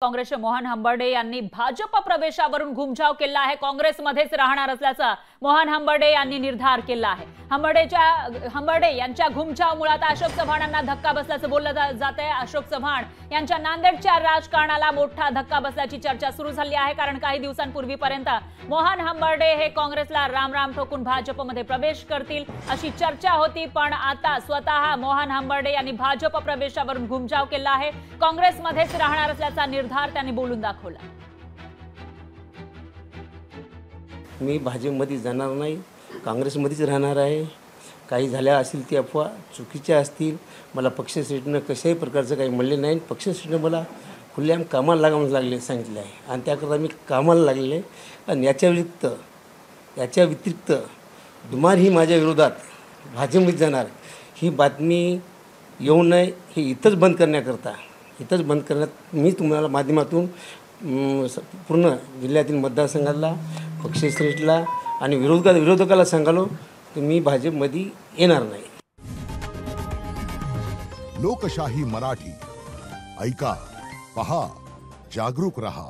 काँग्रेसचे मोहन हंबर्डे यांनी भाजप प्रवेशावरून घुमजाव केला आहे। काँग्रेसमध्येच राहणार असल्याचा मोहन हंबर्डे यांनी निर्धार केला आहे। हंबर्डे यांच्या घुमजावमुळे आता अशोक चव्हाण यांना धक्का बसल्याचं बोललं जात आहे। अशोक चव्हाण यांच्या नांदेडच्या राजकारणाला मोठा धक्का बसल्याची चर्चा सुरू झाली आहे, कारण काही दिवसांपूर्वीपर्यंत मोहन हंबर्डे हे काँग्रेसला रामराम ठोकून भाजपमध्ये प्रवेश करतील अशी चर्चा होती, पण आता स्वतः मोहन हंबर्डे यांनी भाजप प्रवेशावरून घुमजाव केला आहे। काँग्रेसमध्येच राहणार असल्याचा निर्धार त्यांनी बोलून दाखवला। मी भाजपमध्ये जाणार नाही, काँग्रेसमध्येच राहणार आहे। काही झाल्या असतील ती अफवा चुकीच्या असतील, मला पक्षश्रेष्ठीनं कशाही प्रकारचं काही म्हणले नाही। पक्षश्रेष्ठीनं मला खुलेआम कामाला लागायला सांगितलं आहे आणि त्याकरता मी कामाला लागलेले आहे। आणि याच्या व्यतिरिक्त दुमार ही माझ्या विरोधात भाजपमध्ये जाणार ही बातमी येऊ नये, हे इथंच बंद करण्यात मी तुम्हाला माध्यमातून पूर्ण जिल्ह्यातील मतदारसंघाला पक्षश्रेष्ठीला आणि विरोधकाला सांगालो की मी भाजपमध्ये येणार नाही। लोकशाही मराठी ऐका, पहा, जागरूक रहा।